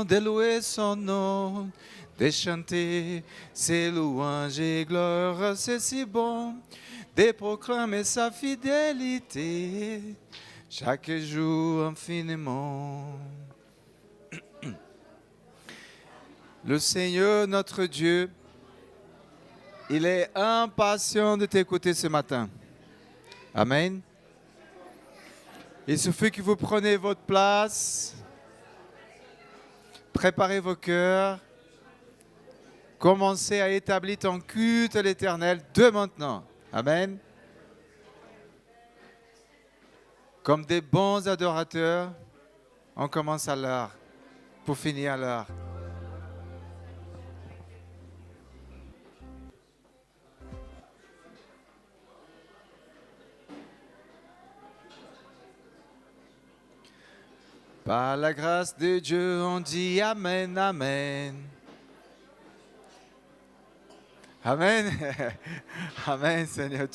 de louer son nom, de chanter ses louanges et gloires, c'est si bon, de proclamer sa fidélité chaque jour infiniment. Le Seigneur, notre Dieu, il est impatient de t'écouter ce matin. Amen. Il suffit que vous preniez votre place, préparez vos cœurs, commencez à établir ton culte à l'Éternel de maintenant. Amen. Comme des bons adorateurs, on commence à l'heure pour finir à l'heure. Par la grâce de Dieu, on dit Amen, Amen. Amen. Amen, Seigneur.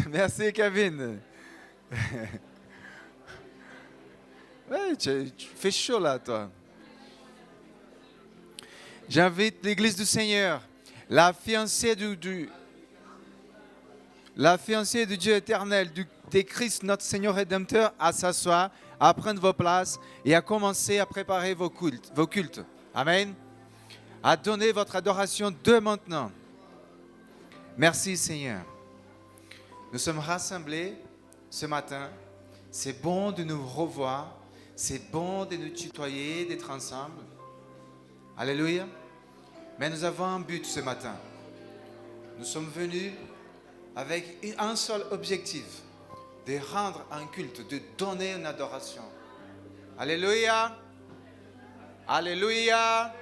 Merci, Kevin. Ouais, tu fais chaud là, toi. J'invite l'Église du Seigneur, la fiancée du Dieu éternel, de Christ, notre Seigneur Rédempteur, à s'asseoir, à prendre vos places et à commencer à préparer vos cultes. Amen. À donner votre adoration de maintenant. Merci Seigneur. Nous sommes rassemblés ce matin. C'est bon de nous revoir. C'est bon de nous tutoyer, d'être ensemble. Alléluia. Mais nous avons un but ce matin. Nous sommes venus avec un seul objectif, de rendre un culte, de donner une adoration. Alléluia. Alléluia.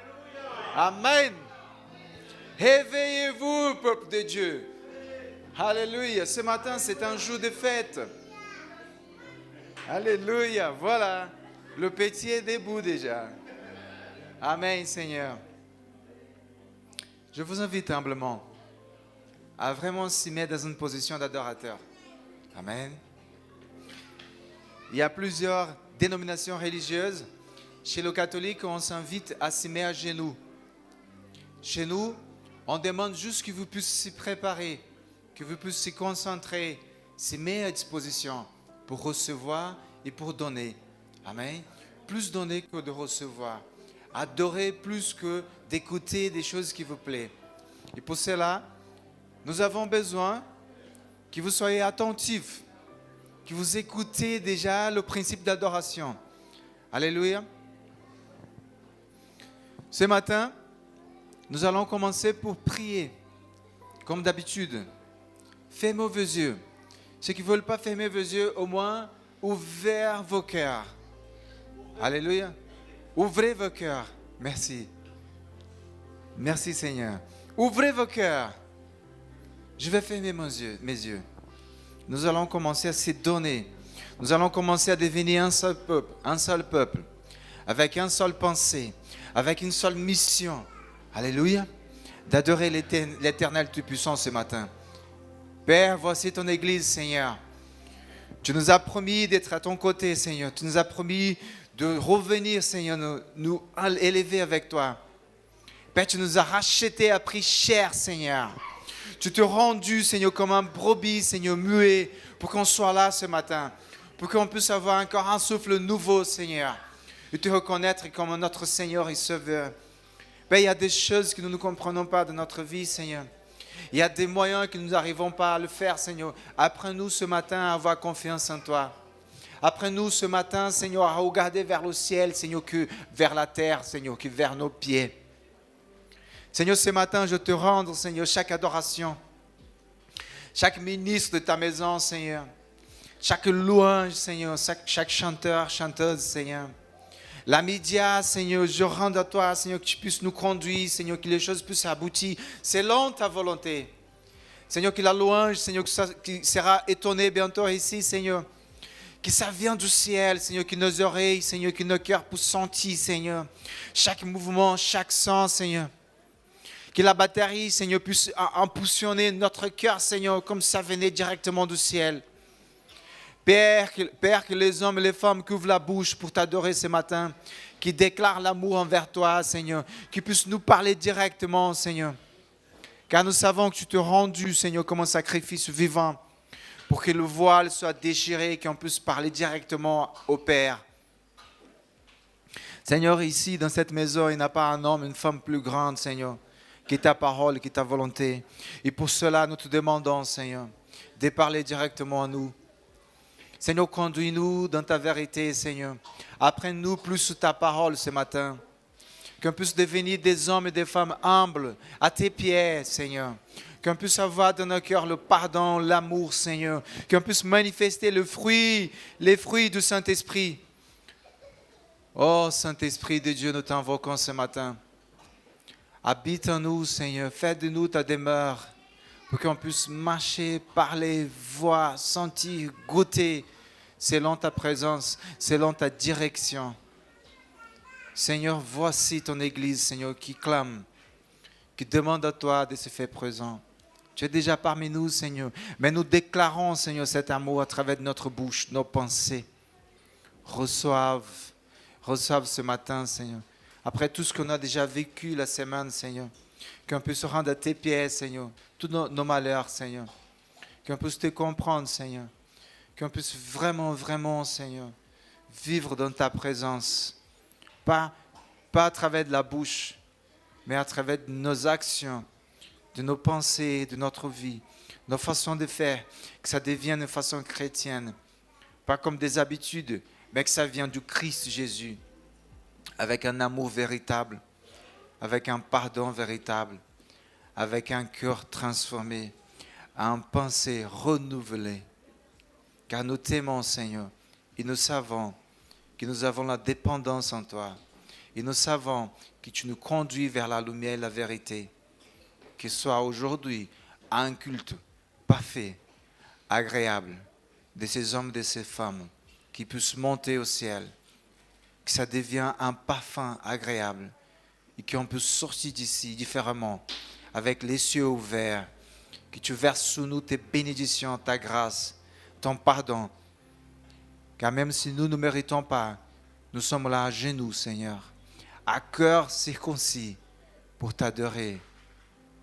Amen. Réveillez-vous, peuple de Dieu. Alléluia. Ce matin, c'est un jour de fête. Alléluia. Voilà. Le petit est debout déjà. Amen, Seigneur. Je vous invite humblement à vraiment s'y mettre dans une position d'adorateur. Amen. Il y a plusieurs dénominations religieuses. Chez le catholique, on s'invite à s'y mettre à genoux. Chez nous, on demande juste que vous puissiez s'y préparer, que vous puissiez s'y concentrer, s'y mettre à disposition pour recevoir et pour donner. Amen. Plus donner que de recevoir. Adorer plus que d'écouter des choses qui vous plaisent. Et pour cela, nous avons besoin que vous soyez attentifs, que vous écoutez déjà le principe d'adoration. Alléluia. Ce matin, nous allons commencer pour prier, comme d'habitude. Fermez vos yeux. Ceux qui ne veulent pas fermer vos yeux, au moins, ouvrez vos cœurs. Alléluia. Ouvrez vos cœurs. Merci. Merci Seigneur. Ouvrez vos cœurs. Je vais fermer mes yeux. Nous allons commencer à se donner. Nous allons commencer à devenir un seul peuple, avec une seule pensée, avec une seule mission. Alléluia. D'adorer l'Éternel Tout-Puissant ce matin. Père, voici ton Église, Seigneur. Tu nous as promis d'être à ton côté, Seigneur. Tu nous as promis de revenir, Seigneur, nous élever avec toi. Père, tu nous as rachetés à prix cher, Seigneur. Tu t'es rendu, Seigneur, comme un brebis, Seigneur, muet, pour qu'on soit là ce matin, pour qu'on puisse avoir encore un souffle nouveau, Seigneur, et te reconnaître comme notre Seigneur et Sauveur. Père, il y a des choses que nous ne comprenons pas de notre vie, Seigneur. Il y a des moyens que nous n'arrivons pas à le faire, Seigneur. Apprends-nous ce matin à avoir confiance en toi. Apprends-nous ce matin, Seigneur, à regarder vers le ciel, Seigneur, que vers la terre, Seigneur, que vers nos pieds. Seigneur, ce matin, je te rends, Seigneur, chaque adoration, chaque ministre de ta maison, Seigneur, chaque louange, Seigneur, chaque chanteur, chanteuse, Seigneur. La média, Seigneur, je rends à toi, Seigneur, que tu puisses nous conduire, Seigneur, que les choses puissent aboutir selon ta volonté. Seigneur, que la louange, Seigneur, qui sera étonnée bientôt ici, Seigneur, que ça vient du ciel, Seigneur, que nos oreilles, Seigneur, que nos cœurs puissent sentir, Seigneur, chaque mouvement, chaque sens, Seigneur. Que la batterie, Seigneur, puisse impulsionner notre cœur, Seigneur, comme ça venait directement du ciel. Père, que les hommes et les femmes qui ouvrent la bouche pour t'adorer ce matin, qui déclarent l'amour envers toi, Seigneur, qui puissent nous parler directement, Seigneur. Car nous savons que tu te rendu, Seigneur, comme un sacrifice vivant pour que le voile soit déchiré et qu'on puisse parler directement au Père. Seigneur, ici, dans cette maison, il n'y a pas un homme, une femme plus grande, Seigneur, qui est ta parole, qui est ta volonté. Et pour cela, nous te demandons, Seigneur, de parler directement à nous. Seigneur, conduis-nous dans ta vérité, Seigneur. Apprends-nous plus sur ta parole ce matin. Qu'on puisse devenir des hommes et des femmes humbles à tes pieds, Seigneur. Qu'on puisse avoir dans nos cœurs le pardon, l'amour, Seigneur. Qu'on puisse manifester les fruits du Saint-Esprit. Oh, Saint-Esprit de Dieu, nous t'invoquons ce matin. Habite en nous, Seigneur. Fais de nous ta demeure pour qu'on puisse marcher, parler, voir, sentir, goûter selon ta présence, selon ta direction. Seigneur, voici ton Église, Seigneur, qui clame, qui demande à toi de se faire présent. Tu es déjà parmi nous, Seigneur, mais nous déclarons, Seigneur, cet amour à travers notre bouche, nos pensées. Reçoive ce matin, Seigneur. Après tout ce qu'on a déjà vécu la semaine, Seigneur, qu'on puisse se rendre à tes pieds, Seigneur, tous nos malheurs, Seigneur, qu'on puisse te comprendre, Seigneur, qu'on puisse vraiment, Seigneur, vivre dans ta présence, pas à travers de la bouche, mais à travers de nos actions, de nos pensées, de notre vie, nos façons de faire, que ça devienne une façon chrétienne, pas comme des habitudes, mais que ça vienne du Christ Jésus, avec un amour véritable, avec un pardon véritable, avec un cœur transformé, une pensée renouvelée. Car nous t'aimons, Seigneur, et nous savons que nous avons la dépendance en toi. Et nous savons que tu nous conduis vers la lumière et la vérité. Que ce soit aujourd'hui un culte parfait, agréable, de ces hommes et de ces femmes qui puissent monter au ciel. Que ça devienne un parfum agréable et qu'on puisse sortir d'ici différemment, avec les cieux ouverts. Que tu verses sur nous tes bénédictions, ta grâce, ton pardon. Car même si nous ne méritons pas, nous sommes là à genoux, Seigneur, à cœur circoncis pour t'adorer,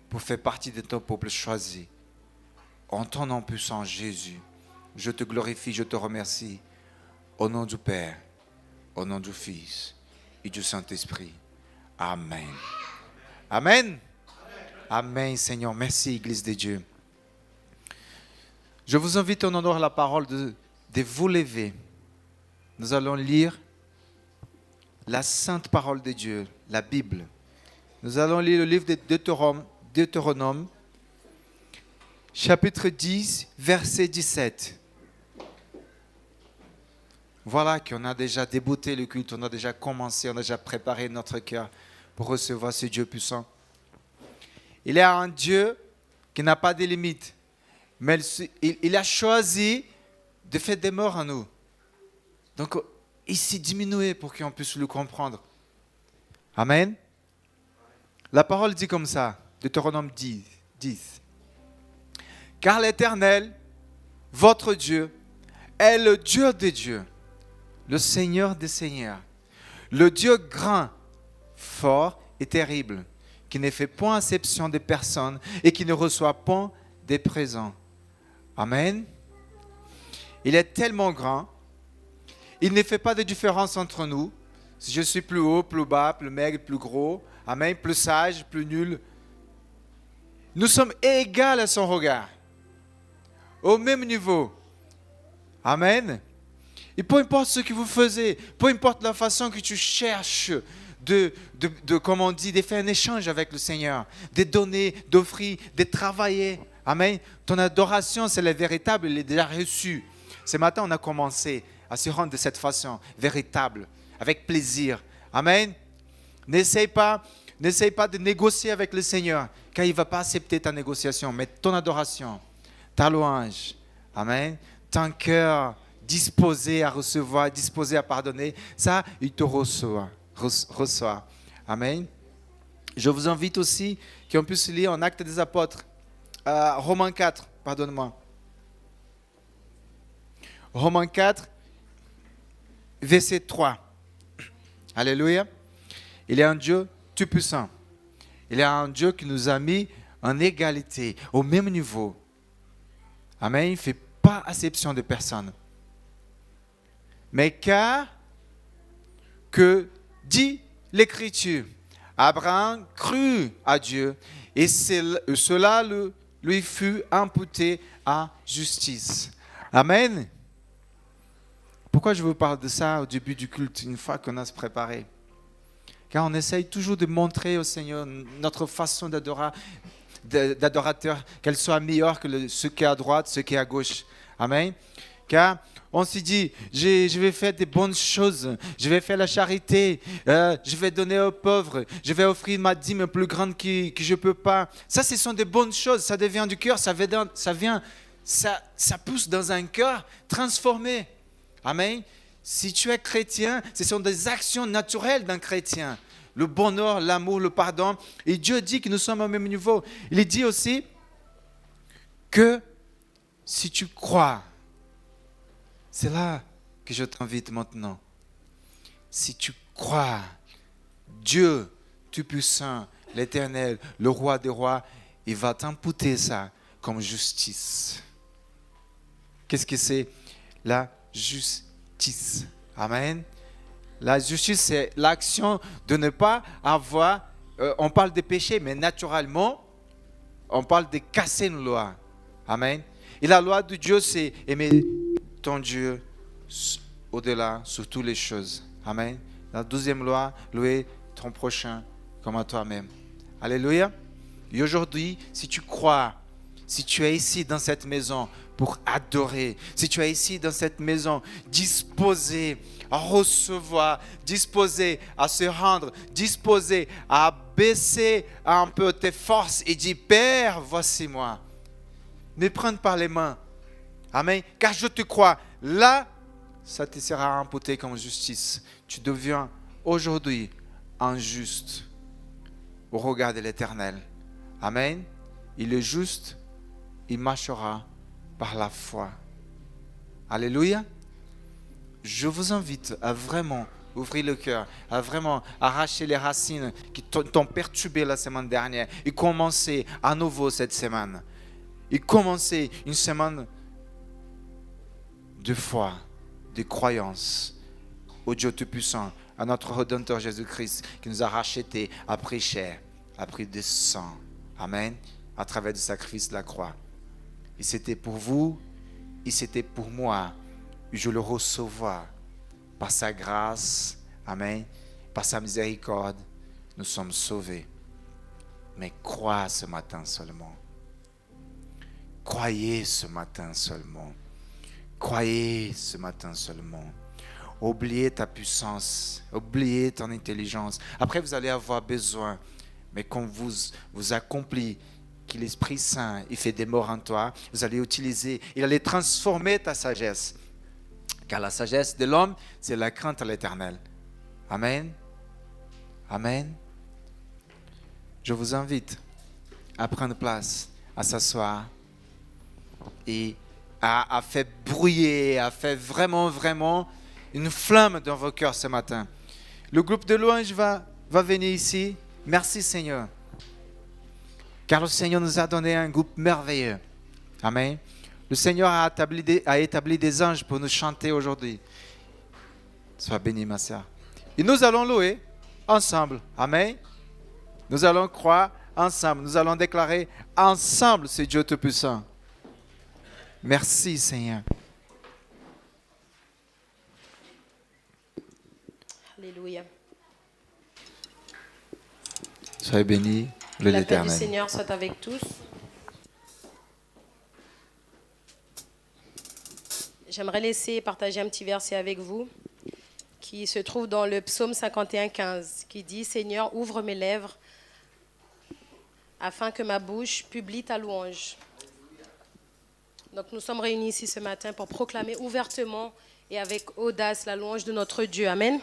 pour faire partie de ton peuple choisi. En ton nom puissant, Jésus, je te glorifie, je te remercie. Au nom du Père, au nom du Fils et du Saint-Esprit. Amen. Amen. Amen, Seigneur. Merci, Église de Dieu. Je vous invite en honneur à la parole de vous lever. Nous allons lire la sainte parole de Dieu, la Bible. Nous allons lire le livre de Deutéronome, chapitre 10, verset 17. Voilà qu'on a déjà débuté le culte, on a déjà commencé, on a déjà préparé notre cœur pour recevoir ce Dieu puissant. Il est un Dieu qui n'a pas de limites, mais il a choisi de faire des morts en nous. Donc, il s'est diminué pour qu'on puisse le comprendre. Amen. La parole dit comme ça, Deutéronome 10. Car l'Éternel, votre Dieu, est le Dieu des dieux, le Seigneur des seigneurs, le Dieu grand, fort et terrible, qui ne fait point exception de personne et qui ne reçoit point des présents. Amen. Il est tellement grand, il ne fait pas de différence entre nous. Si je suis plus haut, plus bas, plus maigre, plus gros, amen, plus sage, plus nul. Nous sommes égaux à son regard, au même niveau. Amen. Et peu importe ce que vous faisiez, peu importe la façon que tu cherches de faire un échange avec le Seigneur, de donner, d'offrir, de travailler. Amen. Ton adoration, c'est la véritable, elle est déjà reçue. Ce matin, on a commencé à se rendre de cette façon, véritable, avec plaisir. Amen. N'essaye pas de négocier avec le Seigneur, car il ne va pas accepter ta négociation, mais ton adoration, ta louange. Amen. Ton cœur disposé à recevoir, disposé à pardonner, ça, il te reçoit. Amen. Je vous invite aussi qu'on puisse lire en Actes des Apôtres, Romains 4, pardonne-moi. Romains 4, verset 3. Alléluia. Il est un Dieu tout-puissant. Il est un Dieu qui nous a mis en égalité, au même niveau. Amen. Il ne fait pas exception de personne. Mais car que dit l'Écriture, Abraham crut à Dieu et cela lui fut imputé à justice. Amen. Pourquoi je vous parle de ça au début du culte, une fois qu'on a se préparé? Car on essaye toujours de montrer au Seigneur notre façon d'adorateur, qu'elle soit meilleure que ce qui est à droite, ce qui est à gauche. Amen. Car on s'est dit, je vais faire des bonnes choses, je vais faire la charité, je vais donner aux pauvres, je vais offrir ma dîme plus grande que je ne peux pas. Ça, ce sont des bonnes choses, ça devient du cœur, ça pousse dans un cœur transformé. Amen. Si tu es chrétien, ce sont des actions naturelles d'un chrétien. Le bonheur, l'amour, le pardon. Et Dieu dit que nous sommes au même niveau. Il dit aussi que si tu crois, c'est là que je t'invite maintenant. Si tu crois, Dieu Tout-Puissant, l'Éternel, le Roi des Rois, il va t'imputer ça comme justice. Qu'est-ce que c'est? La justice. Amen. La justice, c'est l'action de ne pas avoir... on parle de péché, mais naturellement, on parle de casser une loi. Amen. Et la loi de Dieu, c'est aimer ton Dieu au-delà, sur toutes les choses. Amen. La deuxième loi, louer ton prochain comme à toi-même. Alléluia. Et aujourd'hui, si tu crois, si tu es ici dans cette maison pour adorer, si tu es ici dans cette maison disposé à recevoir, disposé à se rendre, disposé à baisser un peu tes forces et dire, Père, voici moi. Ne prends pas les mains. Amen. Car je te crois. Là, ça te sera imputé comme justice. Tu deviens aujourd'hui injuste au regard de l'Éternel. Amen. Il est juste, il marchera par la foi. Alléluia. Je vous invite à vraiment ouvrir le cœur, à vraiment arracher les racines qui t'ont perturbé la semaine dernière et commencer à nouveau cette semaine. Et commencer une semaine de foi, de croyance au Dieu Tout-Puissant, à notre Rédempteur Jésus-Christ qui nous a rachetés à prix cher, à prix de sang. Amen. À travers le sacrifice de la croix. Et c'était pour vous, et c'était pour moi. Je le recevais par sa grâce. Amen. Par sa miséricorde, nous sommes sauvés. Mais crois ce matin seulement. Croyez ce matin seulement. Croyez ce matin seulement. Oubliez ta puissance, oubliez ton intelligence. Après, vous allez avoir besoin, mais quand vous accomplissez, que l'Esprit Saint, il fait des morts en toi, vous allez utiliser, il allait transformer ta sagesse. Car la sagesse de l'homme, c'est la crainte à l'Éternel. Amen. Amen. Je vous invite à prendre place, à s'asseoir et à faire brouiller, à faire vraiment une flamme dans vos cœurs ce matin. Le groupe de louange va venir ici. Merci Seigneur. Car le Seigneur nous a donné un groupe merveilleux. Amen. Le Seigneur a établi des anges pour nous chanter aujourd'hui. Sois béni ma sœur. Et nous allons louer ensemble. Amen. Nous allons croire ensemble. Nous allons déclarer ensemble ce Dieu Tout-Puissant. Merci Seigneur. Alléluia. Soyez bénis, La paix l'Éternel. du Seigneur soit avec tous. J'aimerais laisser partager un petit verset avec vous qui se trouve dans le psaume 51:15 qui dit « Seigneur, ouvre mes lèvres afin que ma bouche publie ta louange. » Donc nous sommes réunis ici ce matin pour proclamer ouvertement et avec audace la louange de notre Dieu. Amen.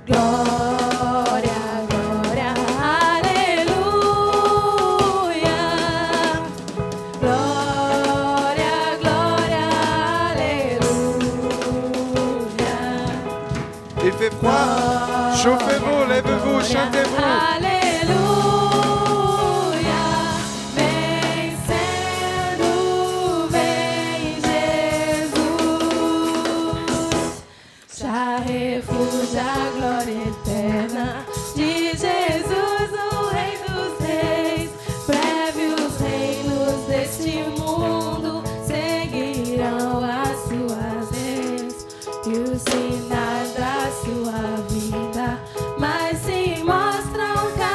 Glória, glória, aleluia. Glória, glória, aleluia. Il fait froid. Chauffez-vous, lèvez-vous, chantez-vous. Aleluia. Vencendo, vem Jesus. Já refúgio a glória eterna de Jesus, o Rei dos Reis. Breve os reinos deste mundo seguirão as suas leis e os sinais da sua vida, mas se mostram cada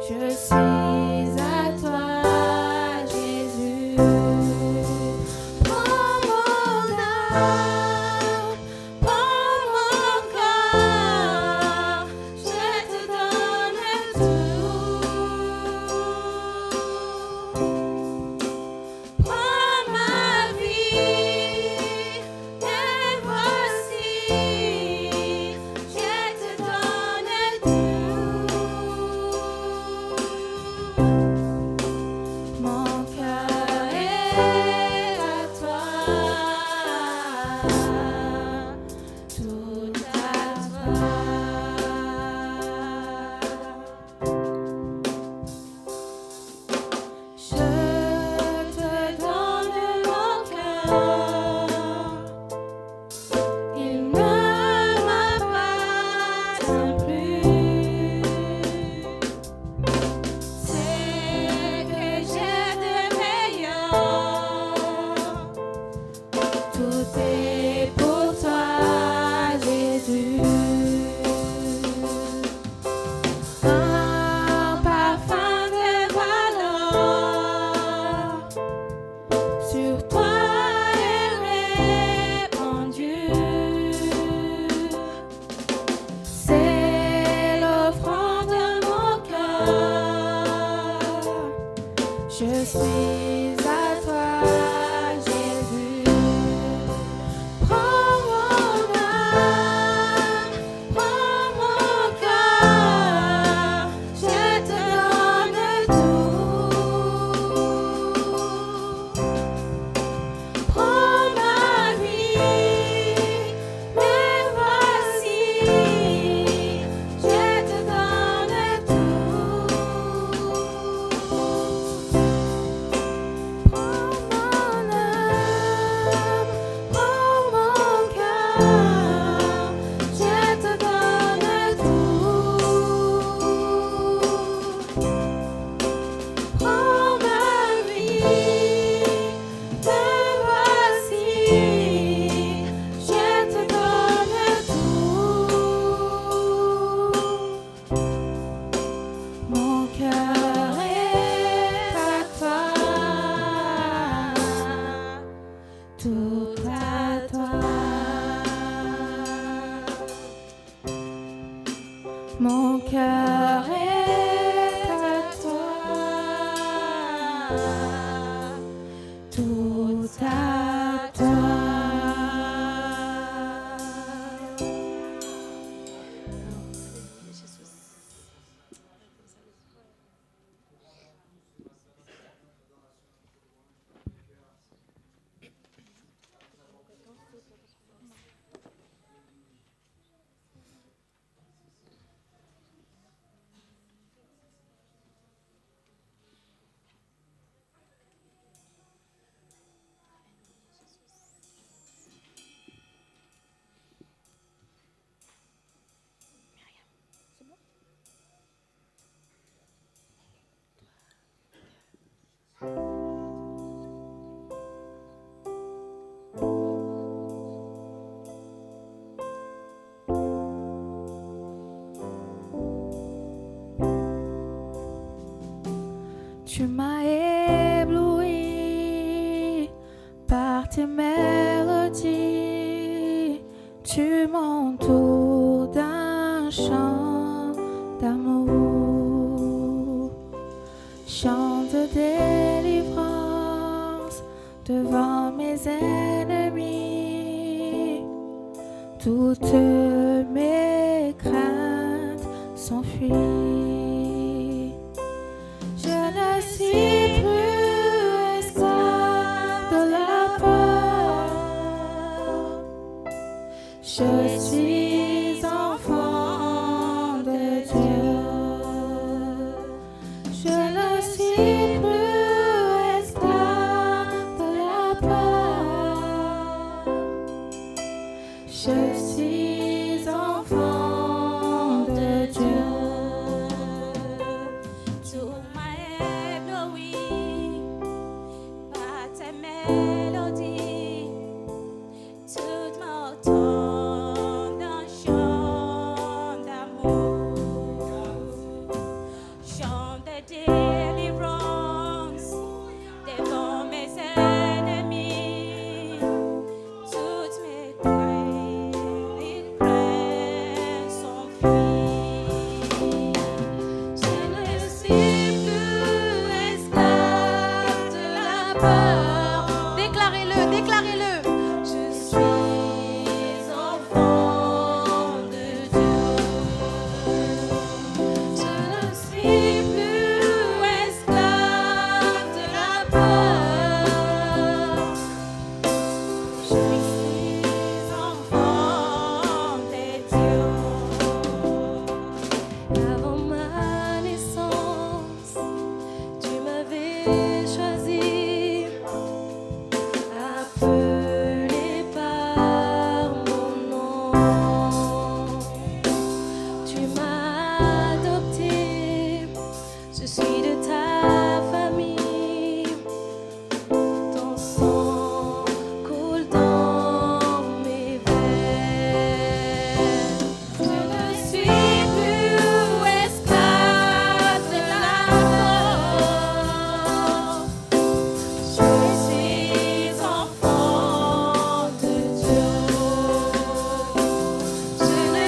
Je suis à toi, Jésus. Prends mon âme, prends mon corps, je te donne tout. Prends ma vie, et voici, je te donne tout. Mon cœur est à toi, tout à toi. Je te donne mon cœur, il ne m'appartient plus. C'est que j'ai de meilleur. Tout est pour toi, Jésus. Un parfum de valeur sur toi est répandu. C'est l'offrande de mon cœur. Je suis à toi, Jésus. Prends mon âme, prends mon cœur, je te donne tout. Prends ma vie, me voici, je te donne tout. Prends mon âme, prends mon cœur, je te donne tout. Prends ma vie, te voici, je te donne tout. Mon cœur est à toi, tout à toi. Mon cœur est à toi, tout à toi. Tu m'as ébloui par tes mélodies, tu m'entoures d'un chant d'amour, chant de délivrance devant mes ennemis. Toutes mes craintes s'enfuient. Je ne suis plus esclave de la peur. Je suis enfant de Dieu. Je ne suis plus esclave de la peur. Je suis enfant de Dieu. Je suis de ta famille. Ton sang coule dans mes veines. Je ne suis plus esclave de la mort. Je suis enfant de Dieu. Je ne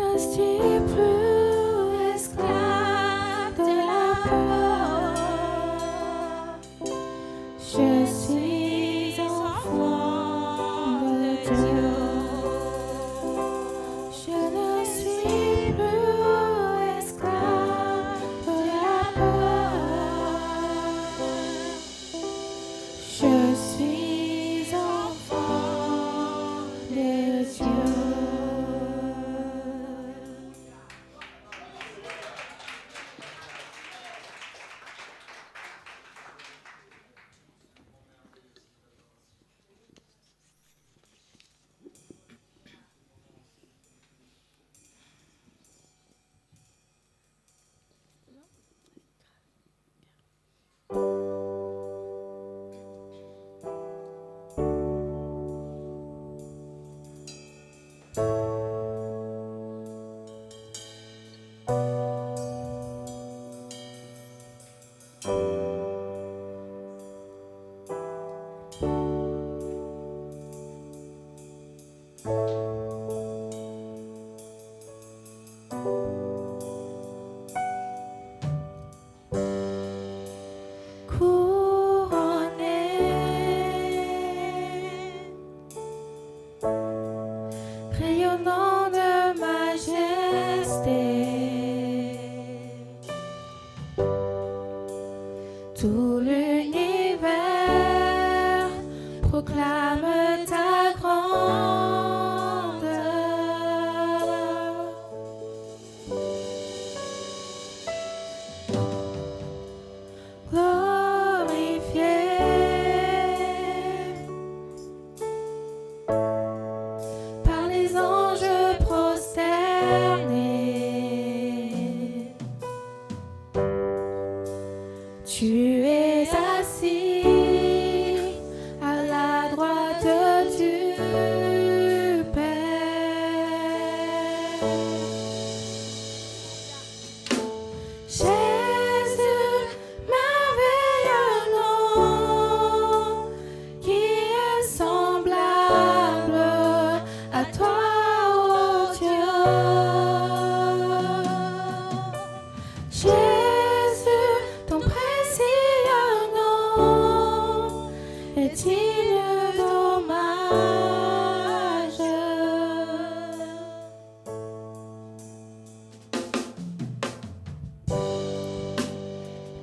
suis plus esclave de la mort. Tout l'univers proclame ta grandeur. Glorifié par les anges prosternés, tu es assis à la droite du Père. Jésus, merveilleux nom, qui est semblable à toi, ô Dieu. Jésus, ton précieux nom est digne d'hommage.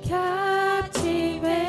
Captivé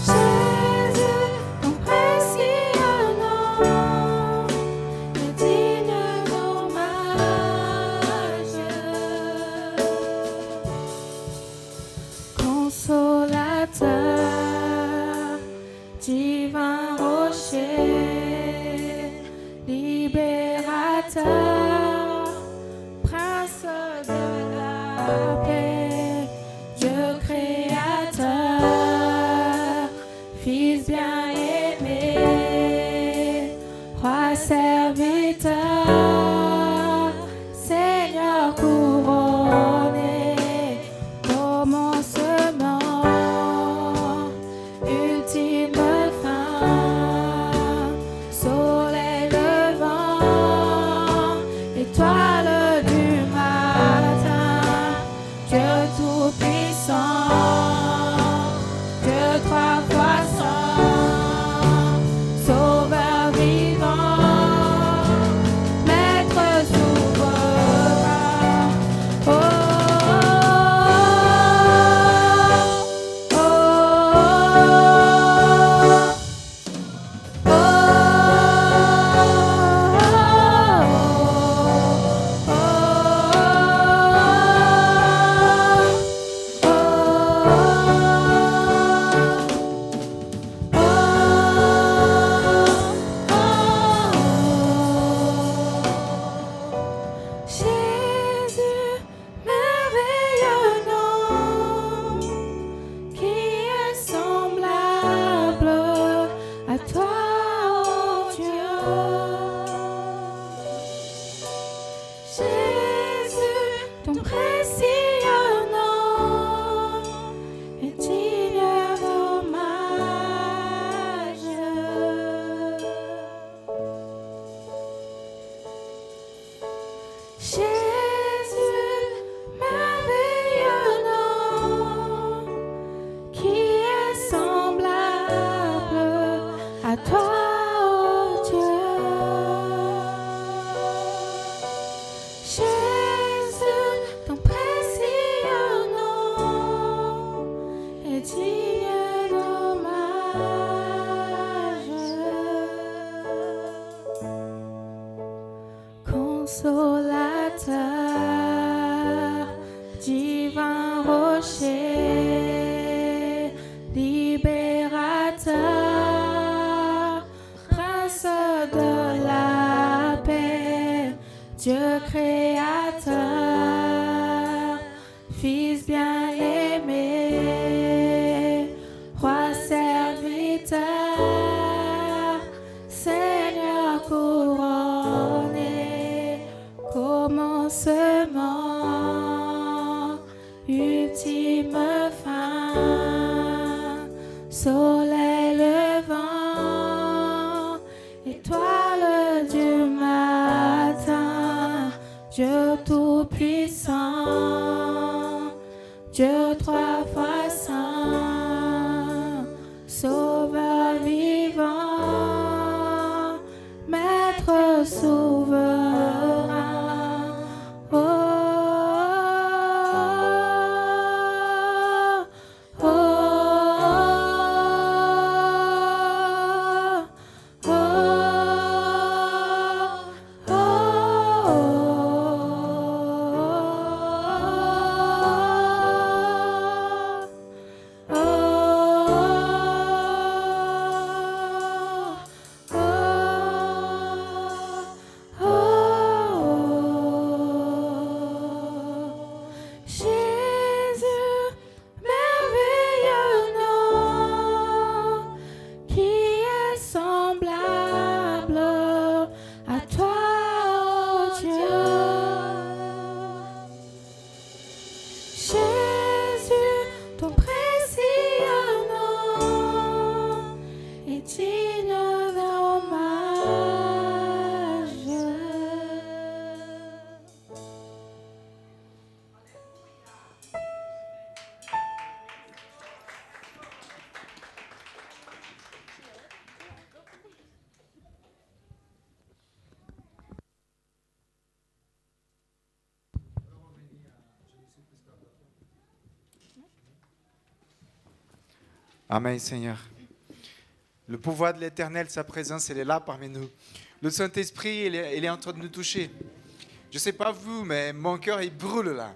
Jésus, ton précieux nom est digne d'hommage. Consolateur, divin rocher, libérateur, prince de la paix, Dieu créateur, Fils bien-aimé, Roi serviteur, Seigneur couronné, commencement, ultime fin, soleil levant, étoile du matin, Dieu tout-puissant, Dieu trois fois saint, Sauveur vivant, Maître souverain. Oh, oh, oh, oh, Jésus, merveilleux nom, qui est semblable à toi, ô Dieu. Jésus, ton précieux nom est digne d'hommage. Jésus, merveilleux nom, qui est semblable à toi, ô Dieu. Jésus, ton précieux nom est digne d'hommage. Consolateur, divin rocher, libérateur, prince de la paix, Dieu créateur, Fils bien-aimé, Roi serviteur, Seigneur couronné, commencement, ultime fin, soleil levant, étoile du matin, Dieu tout-puissant, Dieu trois fois saint, Sauveur vivant, Maître souverain. Oh, oh, oh, oh, oh, oh. Amen, Seigneur. Le pouvoir de l'Éternel, sa présence, elle est là parmi nous. Le Saint-Esprit, il est en train de nous toucher. Je ne sais pas vous, mais mon cœur, il brûle là.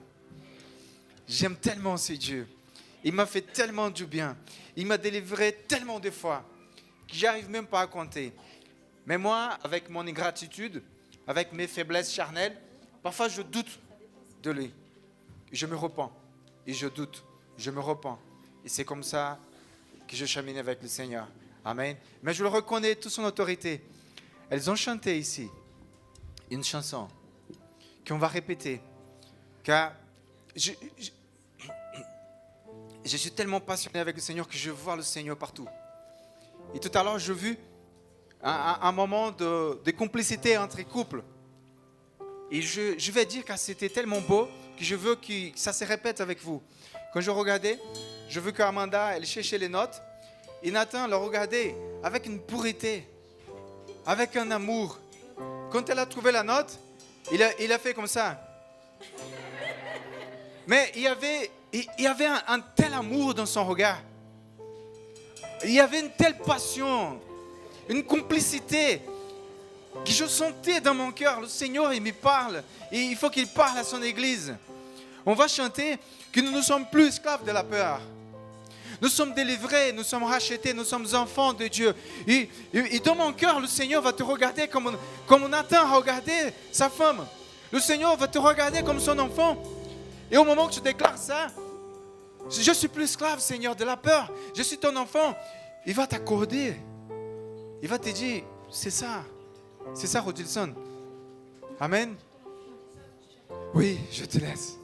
J'aime tellement ce Dieu. Il m'a fait tellement du bien. Il m'a délivré tellement de fois que j'arrive même pas à compter. Mais moi, avec mon ingratitude, avec mes faiblesses charnelles, parfois je doute de lui. Je me repens. Et je doute. Je me repens. Et c'est comme ça que je chemine avec le Seigneur. Amen. Mais je le reconnais, toute son autorité. Elles ont chanté ici une chanson qu'on va répéter. Car je suis tellement passionné avec le Seigneur que je vois le Seigneur partout. Et tout à l'heure, j'ai vu un moment de complicité entre les couples. Et je vais dire que c'était tellement beau que je veux que ça se répète avec vous. Quand je regardais, je veux qu'Amanda, elle cherchait les notes. Et Nathan le regardait avec une pureté, avec un amour. Quand elle a trouvé la note, il a fait comme ça. Mais il y avait un tel amour dans son regard. Il y avait une telle passion, une complicité que je sentais dans mon cœur. Le Seigneur, il me parle. Et il faut qu'il parle à son église. On va chanter que nous ne sommes plus esclaves de la peur. Nous sommes délivrés, nous sommes rachetés, nous sommes enfants de Dieu. Et dans mon cœur, le Seigneur va te regarder comme Nathan a regardé sa femme. Le Seigneur va te regarder comme son enfant. Et au moment que tu déclares ça, je ne suis plus esclave, Seigneur, de la peur. Je suis ton enfant. Il va t'accorder. Il va te dire, c'est ça. C'est ça, Rodilson. Amen. Oui, je te laisse.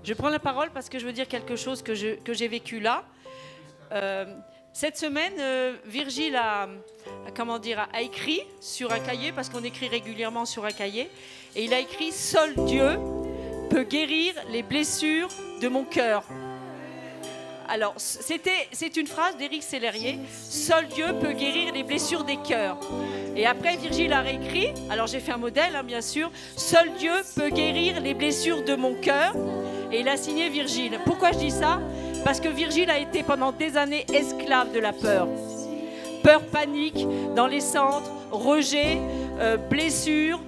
Je prends la parole parce que je veux dire quelque chose que j'ai vécu là. Cette semaine, Virgile a écrit sur un cahier, parce qu'on écrit régulièrement sur un cahier, et il a écrit « Seul Dieu peut guérir les blessures de mon cœur ». Alors, c'est une phrase d'Éric Sellerier. « Seul Dieu peut guérir les blessures des cœurs ». Et après, Virgile a réécrit, alors j'ai fait un modèle, bien sûr, « Seul Dieu peut guérir les blessures de mon cœur ». Et il a signé Virgile. Pourquoi je dis ça ? Parce que Virgile a été pendant des années esclave de la peur. Peur, panique, dans les centres, rejet, blessures,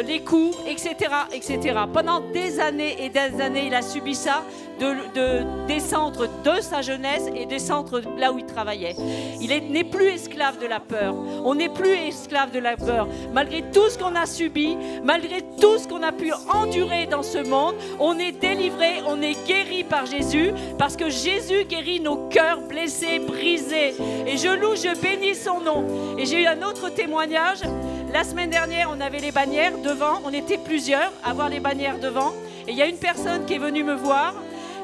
les coups, etc., etc. Pendant des années et des années, il a subi ça des centres de sa jeunesse et des centres là où il travaillait. Il n'est plus esclave de la peur. On n'est plus esclave de la peur. Malgré tout ce qu'on a subi, malgré tout ce qu'on a pu endurer dans ce monde, on est délivré, on est guéri par Jésus, parce que Jésus guérit nos cœurs blessés, brisés. Et je loue, je bénis son nom. Et j'ai eu un autre témoignage. La semaine dernière, on avait les bannières devant. On était plusieurs à avoir les bannières devant. Et il y a une personne qui est venue me voir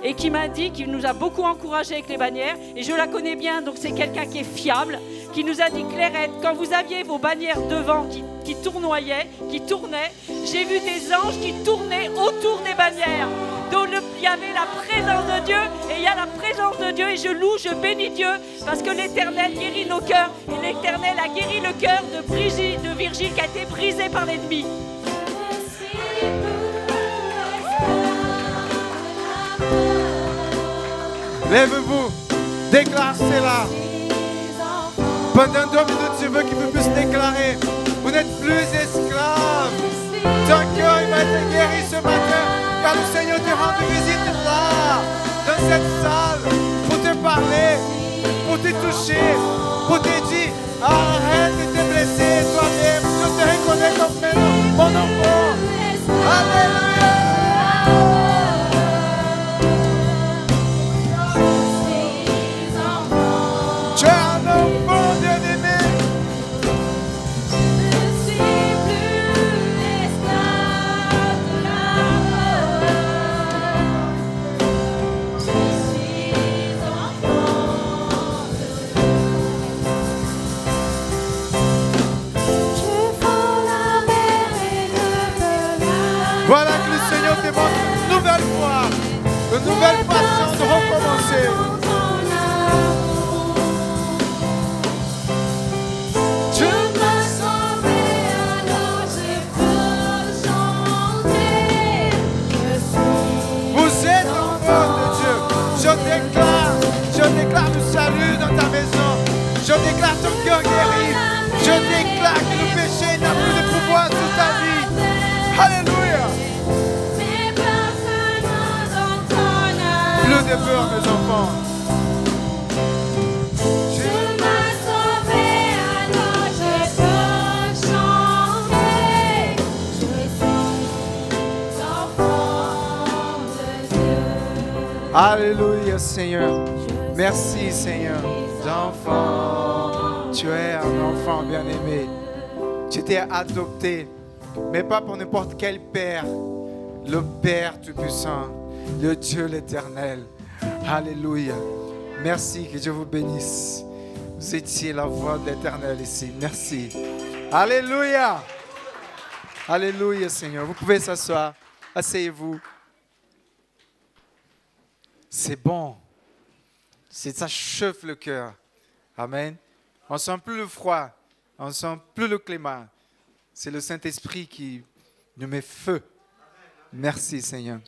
et qui m'a dit, qui nous a beaucoup encouragés avec les bannières. Et je la connais bien, donc c'est quelqu'un qui est fiable, qui nous a dit, Clairette, quand vous aviez vos bannières devant qui tournoyaient, qui tournaient, j'ai vu des anges qui tournaient autour des bannières. Donc il y avait la présence de Dieu, et il y a la présence de Dieu, et je loue, je bénis Dieu, parce que l'Éternel guérit nos cœurs, et l'Éternel a guéri le cœur de Virgile qui a été brisé par l'ennemi. Lève-vous, déclare cela. Pendant 2 minutes, je veux qu'il vous puisse déclarer. Vous n'êtes plus esclaves. Ton cœur va être guéri ce matin, car le Seigneur te rend visite là, dans cette salle, pour te parler, pour te toucher, pour te dire, arrête de te blesser toi-même. Je te reconnais comme maintenant mon enfant. Alléluia. Tu es un enfant bien-aimé. Voilà enfant. Tu m'as sauvé, alors je peux chanter. Je suis enfant de Dieu. Alléluia, Seigneur. Merci, Seigneur. Enfant, tu es un enfant bien-aimé. Tu t'es adopté, mais pas pour n'importe quel père. Le Père Tout-Puissant, le Dieu l'Éternel. Alléluia. Merci, que Dieu vous bénisse. Vous étiez la voix de l'Éternel ici. Merci. Alléluia. Alléluia, Seigneur. Vous pouvez s'asseoir. Asseyez-vous. C'est bon. Ça chauffe le cœur. Amen. On ne sent plus le froid. On ne sent plus le climat. C'est le Saint-Esprit qui nous met feu. Merci, Seigneur.